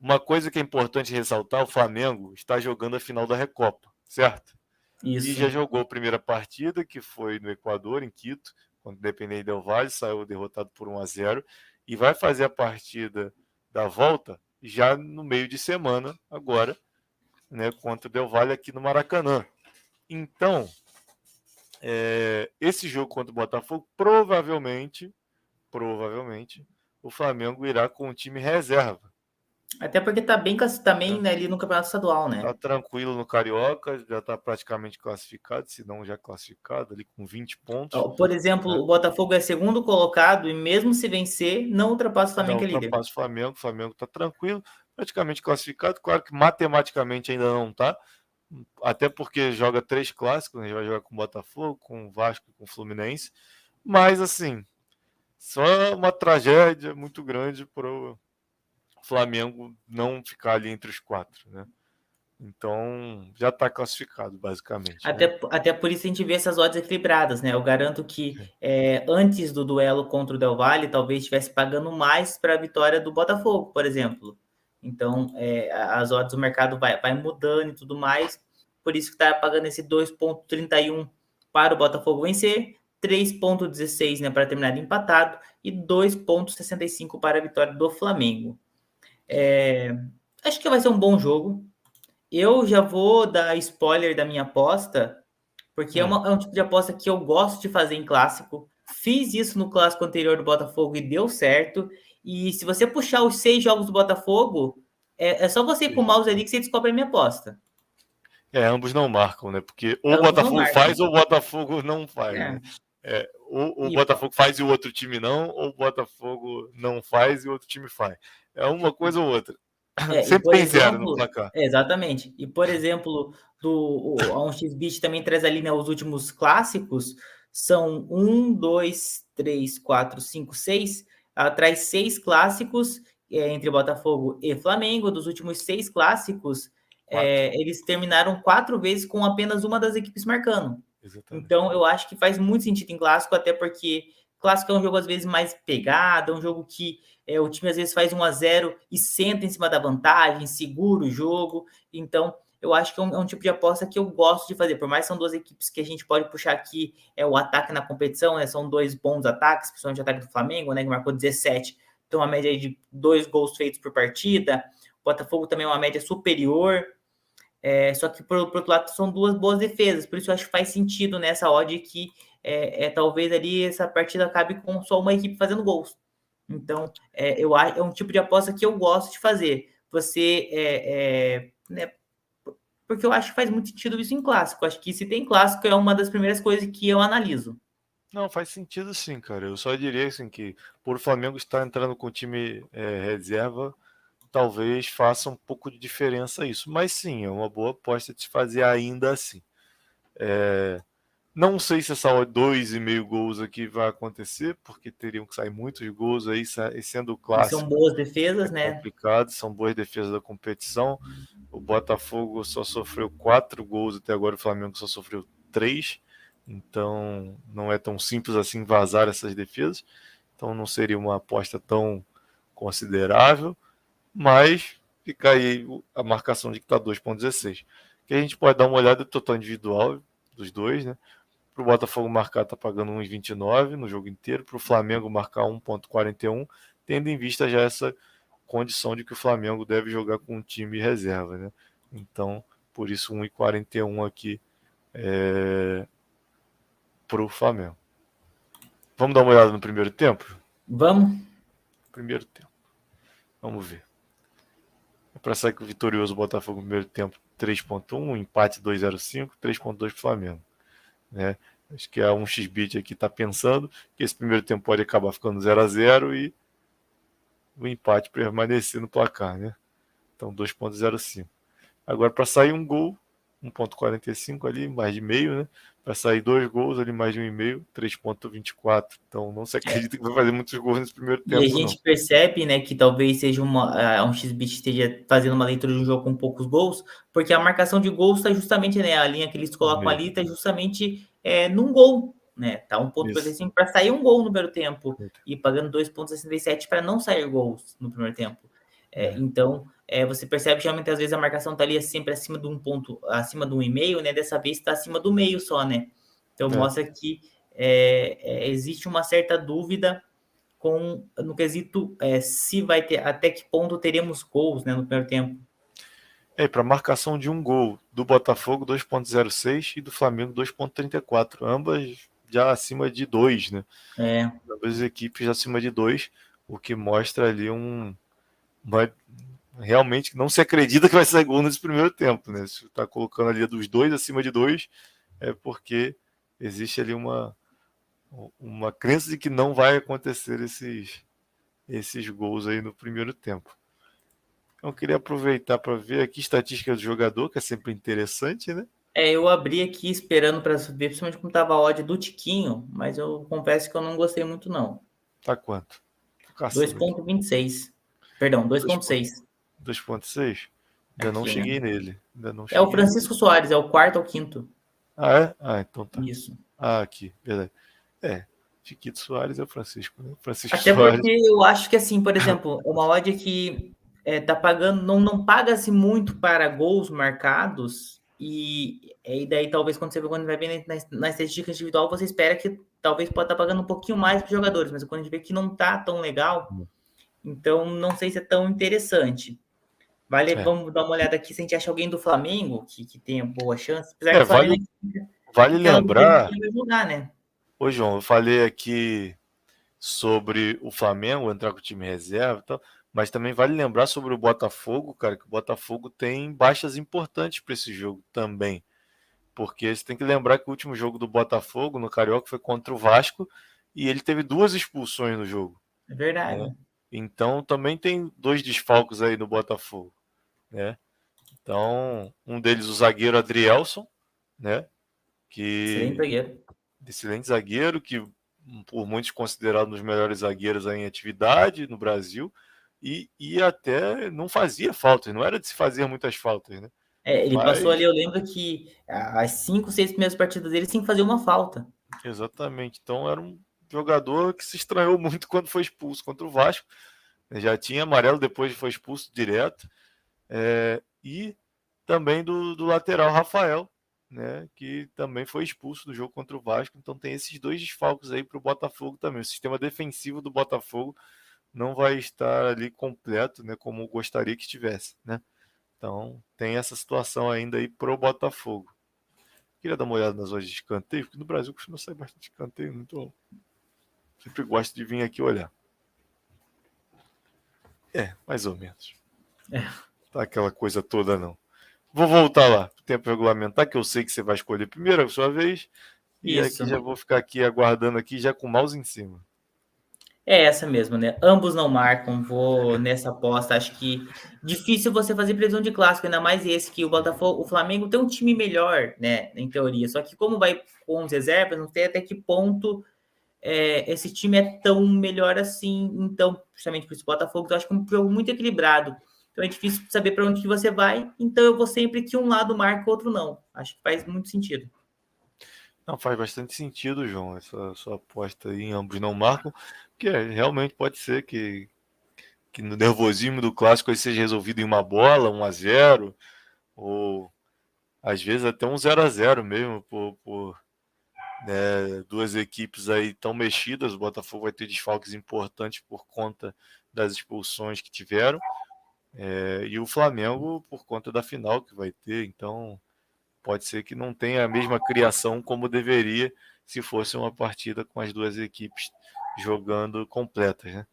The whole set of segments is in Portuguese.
uma coisa que é importante ressaltar, o Flamengo está jogando a final da Recopa, certo? Isso. E já jogou a primeira partida, que foi no Equador, em Quito, contra o Independiente del Valle, saiu derrotado por 1-0, e vai fazer a partida da volta já no meio de semana, agora, né, contra o Del Valle aqui no Maracanã. Então, esse jogo contra o Botafogo, provavelmente, o Flamengo irá com o time reserva. Até porque tá bem também, né, ali no Campeonato Estadual, né? Tá tranquilo no Carioca, já tá praticamente classificado, se não já classificado, ali com 20 pontos. Por exemplo, o Botafogo é segundo colocado e mesmo se vencer, não ultrapassa o Flamengo, que é líder. Ultrapassa o Flamengo tá tranquilo, praticamente classificado, claro que matematicamente ainda não tá, até porque joga 3 clássicos, né? Vai jogar com o Botafogo, com o Vasco e com o Fluminense, mas assim, só uma tragédia muito grande pro Flamengo não ficar ali entre os 4, né? Então, já está classificado, basicamente. Até por isso a gente vê essas odds equilibradas, né? Eu garanto que antes do duelo contra o Del Valle, talvez estivesse pagando mais para a vitória do Botafogo, por exemplo. Então, as odds do mercado vai mudando e tudo mais. Por isso que está pagando esse 2,31 para o Botafogo vencer, 3,16, né, para terminar empatado e 2,65 para a vitória do Flamengo. Acho que vai ser um bom jogo. Eu já vou dar spoiler da minha aposta, porque é um tipo de aposta que eu gosto de fazer em clássico. Fiz isso no clássico anterior do Botafogo e deu certo. E se você puxar os 6 jogos do Botafogo, é só você ir com o mouse ali que você descobre a minha aposta. Ambos não marcam, né? Porque ou o Botafogo faz ou o Botafogo não faz, né? Ou o Botafogo faz e o outro time não, ou o Botafogo não faz e o outro time faz. É uma coisa ou outra. Sempre tem zero no placar. Exatamente. E, por exemplo, a 1xBet também traz ali, né, os últimos clássicos. São 1, 2, 3, 4, 5, 6. Traz 6 clássicos entre Botafogo e Flamengo. Dos últimos 6 clássicos, eles terminaram 4 vezes com apenas uma das equipes marcando. Exatamente. Então, eu acho que faz muito sentido em clássico, até porque clássico é um jogo, às vezes, mais pegado, é um jogo que o time, às vezes, faz 1-0 e senta em cima da vantagem, segura o jogo. Então, eu acho que é um tipo de aposta que eu gosto de fazer. Por mais que são 2 equipes que a gente pode puxar aqui o ataque na competição, né? São 2 bons ataques, principalmente o ataque do Flamengo, né? Que marcou 17. Então, uma média de 2 gols feitos por partida. O Botafogo também é uma média superior. Só que, por outro lado, são 2 boas defesas. Por isso, eu acho que faz sentido nessa odd que talvez ali essa partida acabe com só uma equipe fazendo gols. Então, é um tipo de aposta que eu gosto de fazer. Você, né, porque eu acho que faz muito sentido isso em clássico. Acho que se tem clássico é uma das primeiras coisas que eu analiso. Não, faz sentido sim, cara. Eu só diria assim que por o Flamengo estar entrando com o time reserva, talvez faça um pouco de diferença isso. Mas sim, é uma boa aposta de se fazer ainda assim. Não sei se essa 2,5 gols aqui vai acontecer, porque teriam que sair muitos gols aí, sendo clássico. São boas defesas, né? Complicado, são boas defesas da competição. O Botafogo só sofreu 4 gols até agora, o Flamengo só sofreu 3. Então não é tão simples assim vazar essas defesas. Então não seria uma aposta tão considerável, mas fica aí a marcação de que está 2,16. Que a gente pode dar uma olhada no total individual dos dois, né? Para o Botafogo marcar está pagando 1,29 no jogo inteiro, para o Flamengo marcar 1,41, tendo em vista já essa condição de que o Flamengo deve jogar com um time reserva, né? Então, por isso 1,41 aqui para o Flamengo. Vamos dar uma olhada no primeiro tempo? Vamos. Primeiro tempo. Vamos ver. Para sair com o vitorioso Botafogo no primeiro tempo 3,1, empate 2,05, 3,2 para o Flamengo. Né? Acho que a 1xBet aqui está pensando que esse primeiro tempo pode acabar ficando 0-0 e o empate permanecer no placar, né? Então 2,05. Agora para sair um gol, 1,45 ali, mais de meio, né? Para sair 2 gols ali, mais de 1,5, 3,24. Então não se acredita que vai fazer muitos gols nesse primeiro tempo, e a gente percebe, né, que talvez seja um xBet esteja fazendo uma leitura de um jogo com poucos gols, porque a marcação de gols está justamente, né, a linha que eles colocam ali está justamente num gol, né? Tá 1,45 para sair um gol no primeiro tempo e pagando 2,67 para não sair gols no primeiro tempo. Então, você percebe que geralmente às vezes a marcação está ali sempre acima de um ponto, acima de 1,5, né? Dessa vez está acima do meio só, né? Então mostra que existe uma certa dúvida no quesito se vai ter, até que ponto teremos gols, né, no primeiro tempo. Para marcação de um gol do Botafogo 2,06 e do Flamengo 2,34, ambas já acima de 2, né? Ambas equipes acima de 2, o que mostra ali realmente não se acredita que vai sair gol nesse primeiro tempo, né? Se está colocando ali dos 2 acima de 2, é porque existe ali uma crença de que não vai acontecer esses gols aí no primeiro tempo. Então, eu queria aproveitar para ver aqui a estatística do jogador, que é sempre interessante, né? Eu abri aqui esperando para ver, principalmente como estava a odd do Tiquinho, mas eu confesso que eu não gostei muito, não. Tá quanto? 2,26. Perdão, 2,6. 2,6? Ainda não Aqui, cheguei né? nele. É o Francisco Soares, é o quarto ou quinto. Então tá. Isso. Aqui, verdade. Chiquito Soares é o Francisco, né? Francisco Até Soares. porque eu acho que, assim, por exemplo, é uma odd que tá pagando, não paga-se muito para gols marcados, e daí talvez quando vai ver na estatística individual, você espera que talvez pode estar pagando um pouquinho mais para os jogadores, mas quando a gente vê que não tá tão legal, então não sei se é tão interessante. Vamos dar uma olhada aqui se a gente acha alguém do Flamengo que tenha boa chance, apesar que o Flamengo vale aquela lembrar. vai jogar, né? Ô, João, eu falei aqui sobre o Flamengo entrar com o time reserva e tal, mas também vale lembrar sobre o Botafogo, cara, que o Botafogo tem baixas importantes para esse jogo também. Porque você tem que lembrar que o último jogo do Botafogo no Carioca foi contra o Vasco e ele teve 2 expulsões no jogo. É verdade. Né? Então também tem 2 desfalques aí no Botafogo. Né? Então, um deles o zagueiro Adrielson, né? Excelente zagueiro. Excelente zagueiro, que por muitos considerado um dos melhores zagueiros aí em atividade no Brasil, e até não fazia faltas, não era de se fazer muitas faltas, né? Ele passou ali, eu lembro que as 5, 6 primeiras partidas dele sem fazer uma falta. Exatamente, então era um jogador que se estranhou muito quando foi expulso contra o Vasco, já tinha amarelo, depois foi expulso direto, e também do lateral Rafael, né, que também foi expulso do jogo contra o Vasco. Então tem esses 2 desfalques aí para o Botafogo também. O sistema defensivo do Botafogo não vai estar ali completo, né, como gostaria que estivesse, né? Então tem essa situação ainda aí pro Botafogo. Queria dar uma olhada nas horas de escanteio, porque no Brasil costuma sair bastante escanteio, então sempre gosto de vir aqui olhar. Mais ou menos. Tá aquela coisa toda não. Vou voltar lá pro tempo regulamentar, que eu sei que você vai escolher primeiro a sua vez. E Isso. aqui já vou ficar aqui aguardando aqui, já com o mouse em cima. É essa mesmo, né? Ambos não marcam, vou nessa aposta. Acho que difícil você fazer previsão de clássico, ainda mais esse que o Botafogo, o Flamengo tem um time melhor, né? Em teoria. Só que como vai com os reservas, não sei até que ponto esse time é tão melhor assim. Então, justamente por isso, o Botafogo eu acho que é um jogo muito equilibrado. Então é difícil saber para onde que você vai. Então eu vou sempre que um lado marca, o outro não. Acho que faz muito sentido. Não, faz bastante sentido, João, essa sua aposta aí em ambos não marcam, porque realmente pode ser que no nervosismo do clássico aí seja resolvido em uma bola, 1-0, ou às vezes até um 0-0 mesmo, por né, 2 equipes aí tão mexidas. O Botafogo vai ter desfalques importantes por conta das expulsões que tiveram, e o Flamengo por conta da final que vai ter. Então pode ser que não tenha a mesma criação como deveria se fosse uma partida com as 2 equipes jogando completas, né?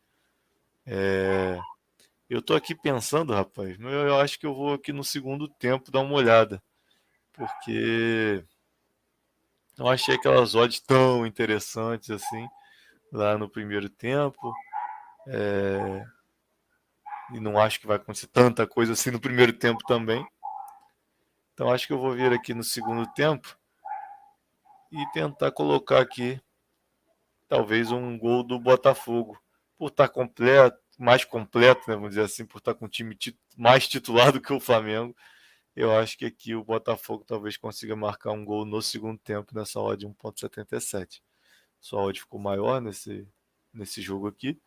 Eu tô aqui pensando, rapaz, eu acho que eu vou aqui no segundo tempo dar uma olhada, porque não achei aquelas odds tão interessantes assim lá no primeiro tempo, e não acho que vai acontecer tanta coisa assim no primeiro tempo também. Então acho que eu vou vir aqui no segundo tempo e tentar colocar aqui talvez um gol do Botafogo, por estar completo, mais completo, né, vamos dizer assim, por estar com um time mais titular do que o Flamengo. Eu acho que aqui o Botafogo talvez consiga marcar um gol no segundo tempo nessa odd de 1,77. Sua odd ficou maior nesse jogo aqui,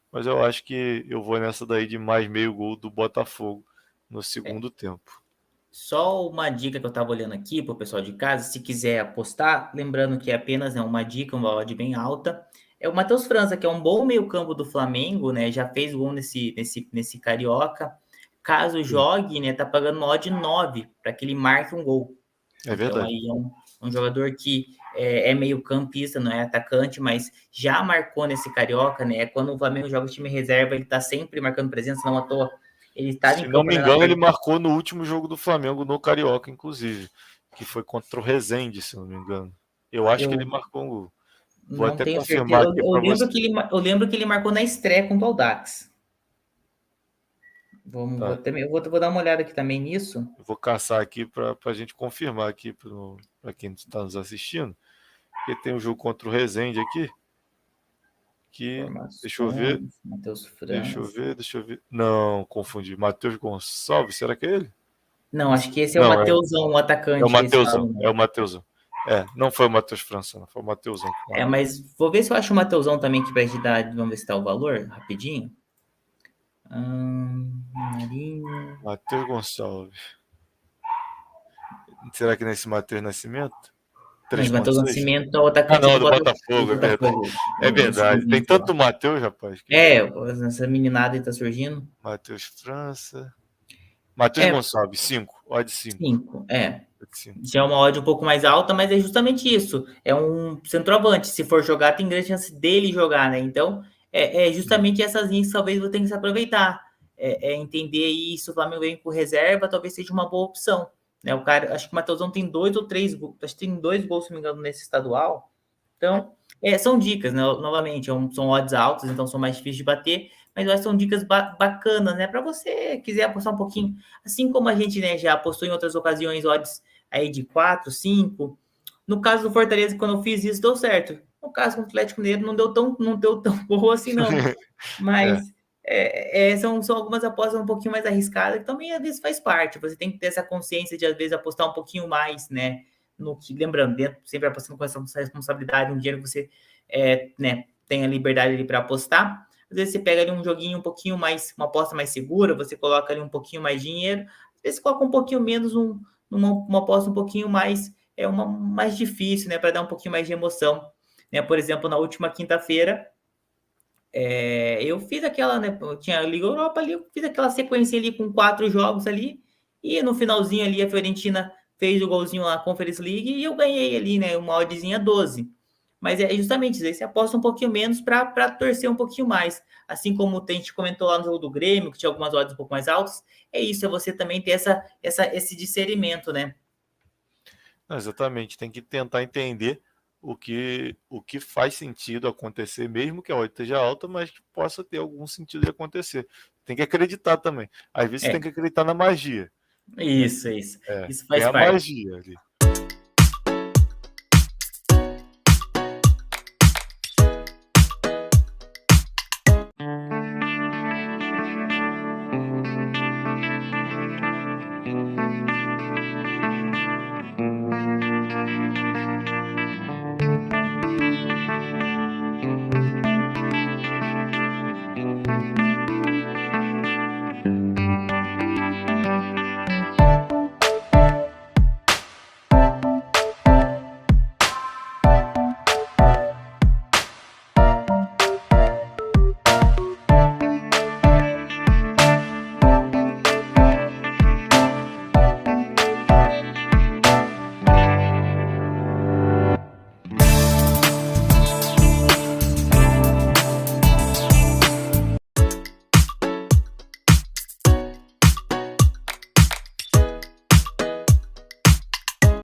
mas eu acho que eu vou nessa daí de mais meio gol do Botafogo, no segundo tempo. Só uma dica que eu estava olhando aqui para o pessoal de casa, se quiser apostar, lembrando que é apenas uma dica, uma odd bem alta, é o Matheus França, que é um bom meio-campo do Flamengo, né? Já fez gol nesse Carioca. Caso jogue, né? Tá pagando uma odd 9 para que ele marque um gol. É verdade. Então aí é um jogador que é meio-campista, não é atacante, mas já marcou nesse Carioca, né? Quando o Flamengo joga o time reserva, ele tá sempre marcando presença, não à toa. Ele está em campo. Se não me engano, ele marcou no último jogo do Flamengo no Carioca, inclusive, que foi contra o Resende, se não me engano. Eu acho que ele marcou um gol. Vou não até tenho confirmar certeza. aqui para você. Eu lembro que ele marcou na estreia contra o Audax. Vou dar uma olhada aqui também nisso. Eu vou caçar aqui para a gente confirmar aqui para quem está nos assistindo. Porque tem um jogo contra o Resende aqui. Que, deixa eu ver. Matheus França. Deixa eu ver. Não, confundi. Matheus Gonçalves, será que é ele? Não, acho que esse é o Matheusão, o atacante. É o Matheusão, é o Matheusão. não foi o Matheus França, não foi o Matheusão. Mas vou ver se eu acho o Matheusão também que vai ajudar. Vamos ver se tá o valor, rapidinho. Marinho. Matheus Gonçalves. Será que nesse Matheus Nascimento? Mas Matheus Nascimento é o atacante do Botafogo, é verdade. É verdade. Tem tanto Matheus, rapaz. Essa meninada aí tá surgindo. Matheus França. Matheus Gonçalves, 5. Odd 5. 5, Já é uma odd um pouco mais alta, mas é justamente isso. É um centroavante. Se for jogar, tem grande chance dele jogar, né? Então, é justamente essas linhas que talvez você tenha que se aproveitar. Entender isso, o Flamengo vem com reserva, talvez seja uma boa opção. Né? O cara, acho que o Matheusão tem 2 ou 3 gols, acho que tem 2 gols, se não me engano, nesse estadual. Então, são dicas, né? Novamente, são odds altas, então são mais difíceis de bater, mas eu acho que são dicas bacanas, né? Para você quiser apostar um pouquinho, assim como a gente, né, já apostou em outras ocasiões odds aí de 4, 5. No caso do Fortaleza, quando eu fiz isso, deu certo. No caso do Atlético Mineiro, não deu tão boa assim, não. Mas são algumas apostas um pouquinho mais arriscadas, que também às vezes faz parte. Você tem que ter essa consciência de, às vezes, apostar um pouquinho mais, né? Lembrando, sempre apostando com essa responsabilidade, um dinheiro que você tem a liberdade ali para apostar. Às vezes você pega ali um joguinho um pouquinho mais, uma aposta mais segura, você coloca ali um pouquinho mais de dinheiro, às vezes você coloca um pouquinho menos, uma aposta um pouquinho mais, mais difícil, né, para dar um pouquinho mais de emoção. Né? Por exemplo, na última quinta-feira, eu fiz aquela, né, eu tinha a Liga Europa ali, eu fiz aquela sequência ali com 4 jogos ali, e no finalzinho ali a Fiorentina fez o golzinho lá na Conference League e eu ganhei ali, né, uma oddzinha 12. Mas é justamente isso aí, você aposta um pouquinho menos para torcer um pouquinho mais. Assim como a gente comentou lá no jogo do Grêmio, que tinha algumas odds um pouco mais altas, é isso, é você também ter esse discernimento, né? Exatamente, tem que tentar entender o que faz sentido acontecer, mesmo que a odd esteja alta, mas que possa ter algum sentido de acontecer. Tem que acreditar também. Às vezes você tem que acreditar na magia. Isso. Isso faz tem a parte. magia ali.